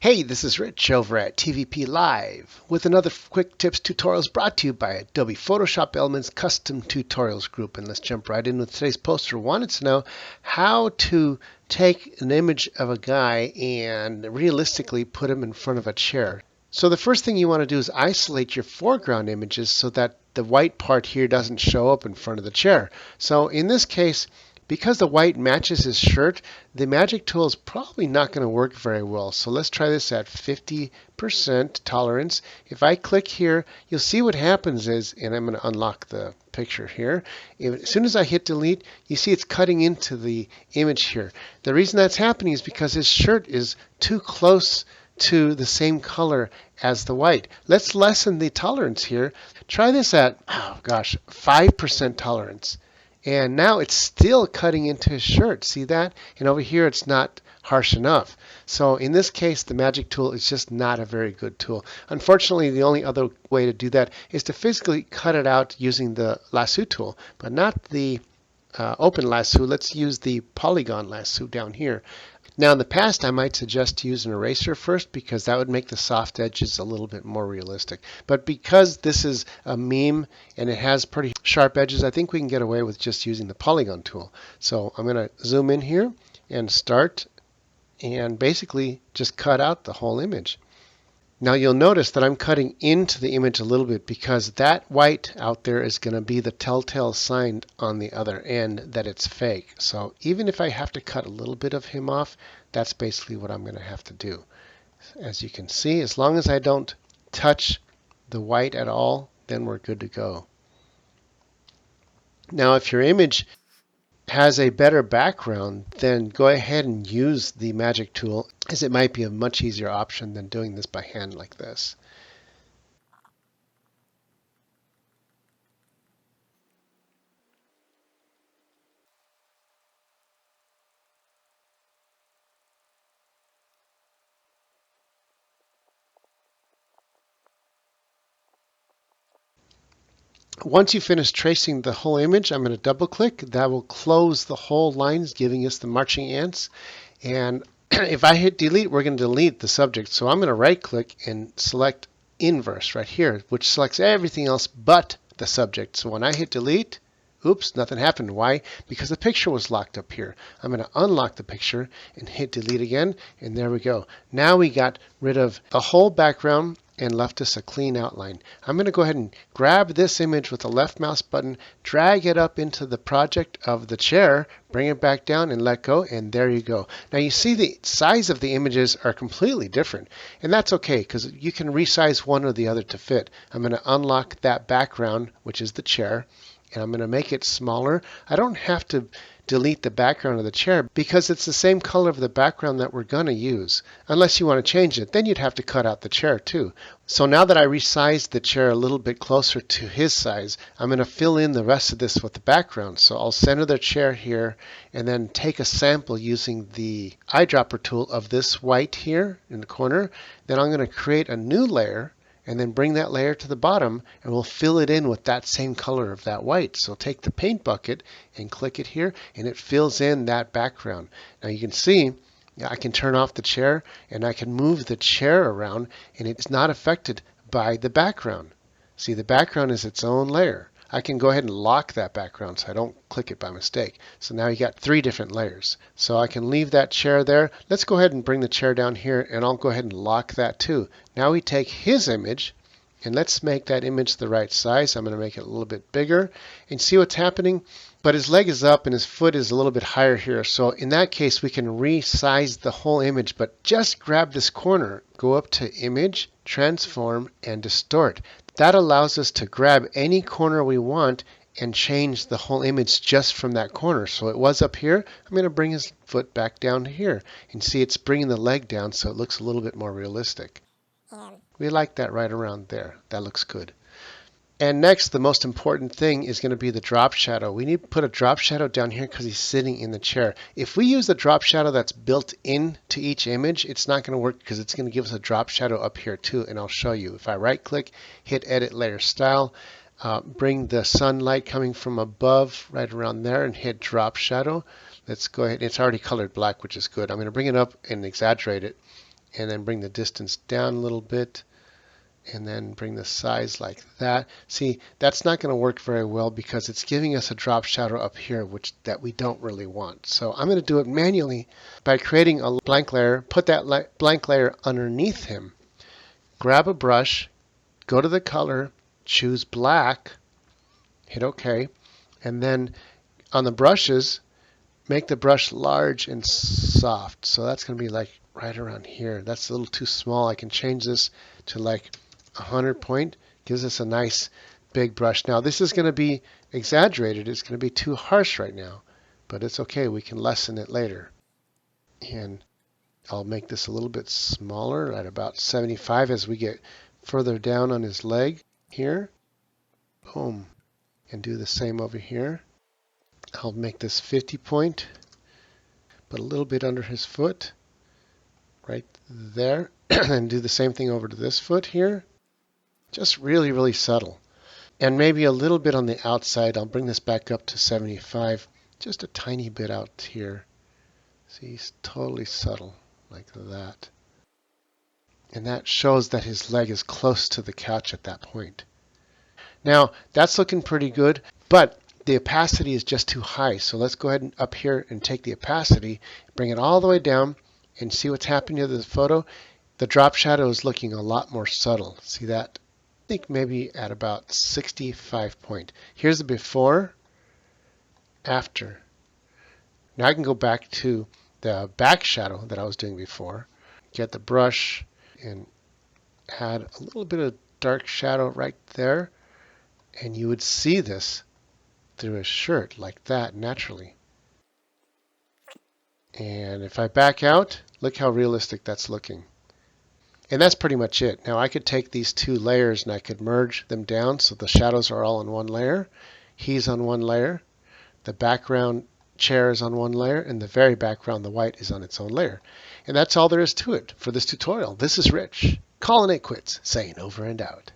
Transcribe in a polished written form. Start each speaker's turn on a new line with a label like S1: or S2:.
S1: Hey, this is Rich over at TVP Live with another quick tips tutorials brought to you by Adobe Photoshop Elements Custom Tutorials Group. And let's jump right in with today's poster. Wanted to know how to take an image of a guy and realistically put him in front of a chair. So the first thing you want to do is isolate your foreground images so that the white part here doesn't show up in front of the chair. So in this case, because the white matches his shirt, the magic tool is probably not going to work very well. So let's try this at 50% tolerance. If I click here, you'll see what happens is, and I'm going to unlock the picture here. As soon as I hit delete, you see it's cutting into the image here. The reason that's happening is because his shirt is too close to the same color as the white. Let's lessen the tolerance here. Try this at, 5% tolerance. And now it's still cutting into his shirt. See that? And over here it's not harsh enough. So in this case, the magic tool is just not a very good tool. Unfortunately, the only other way to do that is to physically cut it out using the lasso tool, but not the open lasso. Let's use the polygon lasso down here. Now in the past, I might suggest to use an eraser first because that would make the soft edges a little bit more realistic. But because this is a meme and it has pretty sharp edges, I think we can get away with just using the polygon tool. So I'm going to zoom in here and start and basically just cut out the whole image. Now you'll notice that I'm cutting into the image a little bit because that white out there is going to be the telltale sign on the other end that it's fake. So even if I have to cut a little bit of him off, that's basically what I'm going to have to do. As you can see, as long as I don't touch the white at all, then we're good to go. Now if your image has a better background, then go ahead and use the magic tool, as it might be a much easier option than doing this by hand like this. Once you finish tracing the whole image, I'm going to double click. That will close the whole lines, giving us the marching ants. And if I hit delete, we're going to delete the subject. So I'm going to right click and select inverse right here, which selects everything else but the subject. So when I hit delete, oops, nothing happened. Why? Because the picture was locked up here. I'm going to unlock the picture and hit delete again, and there we go. Now we got rid of the whole background and left us a clean outline. I'm going to go ahead and grab this image with the left mouse button, drag it up into the project of the chair, bring it back down and let go, and there you go. Now you see the size of the images are completely different, and that's okay because you can resize one or the other to fit. I'm going to unlock that background, which is the chair, and I'm going to make it smaller. I don't have to delete the background of the chair because it's the same color of the background that we're going to use. Unless you want to change it, then you'd have to cut out the chair too. So now that I resized the chair a little bit closer to his size, I'm going to fill in the rest of this with the background. So I'll center the chair here and then take a sample using the eyedropper tool of this white here in the corner. Then I'm going to create a new layer and then bring that layer to the bottom, and we'll fill it in with that same color of that white. So take the paint bucket and click it here, and it fills in that background. Now you can see I can turn off the chair, and I can move the chair around, and it's not affected by the background. See, the background is its own layer. I can go ahead and lock that background so I don't click it by mistake. So now you got 3 different layers. So I can leave that chair there. Let's go ahead and bring the chair down here, and I'll go ahead and lock that too. Now we take his image, and let's make that image the right size. I'm going to make it a little bit bigger, and see what's happening. But his leg is up and his foot is a little bit higher here. So in that case, we can resize the whole image, but just grab this corner, go up to Image, Transform, and Distort. That allows us to grab any corner we want and change the whole image just from that corner. So it was up here. I'm going to bring his foot back down to here. And see, it's bringing the leg down so it looks a little bit more realistic. We like that right around there. That looks good. And next, the most important thing is going to be the drop shadow. We need to put a drop shadow down here because he's sitting in the chair. If we use the drop shadow that's built into each image, it's not going to work because it's going to give us a drop shadow up here too, and I'll show you. If I right click, hit Edit Layer Style, bring the sunlight coming from above right around there and hit drop shadow. Let's go ahead. It's already colored black, which is good. I'm going to bring it up and exaggerate it. and then bring the distance down a little bit, and then bring the size like that. See, that's not going to work very well because it's giving us a drop shadow up here, which that we don't really want. So I'm going to do it manually by creating a blank layer, put that blank layer underneath him, grab a brush, go to the color, choose black, hit OK, and then on the brushes, make the brush large and soft. So that's going to be like right around here. That's a little too small. I can change this to like 100 point. Gives us a nice big brush. Now this is going to be exaggerated. It's going to be too harsh right now, but it's okay. We can lessen it later. And I'll make this a little bit smaller at about 75 as we get further down on his leg here. Boom. And do the same over here. I'll make this 50 point, put a little bit under his foot, right there, and do the same thing over to this foot here. Just really, really subtle. And maybe a little bit on the outside. I'll bring this back up to 75, just a tiny bit out here. See, he's totally subtle, like that. And that shows that his leg is close to the couch at that point. Now, that's looking pretty good, but the opacity is just too high. So let's go ahead and up here and take the opacity, bring it all the way down, and see what's happening to the photo. The drop shadow is looking a lot more subtle. See that? I think maybe at about 65 point. Here's the before, after. Now I can go back to the back shadow that I was doing before, get the brush and add a little bit of dark shadow right there, and you would see this through his shirt like that naturally. And if I back out, look how realistic that's looking. And that's pretty much it. Now I could take these two layers and I could merge them down so the shadows are all on one layer. He's on one layer. The background chair is on one layer, and the very background, the white, is on its own layer. And that's all there is to it for this tutorial. This is Rich, calling it quits, saying over and out.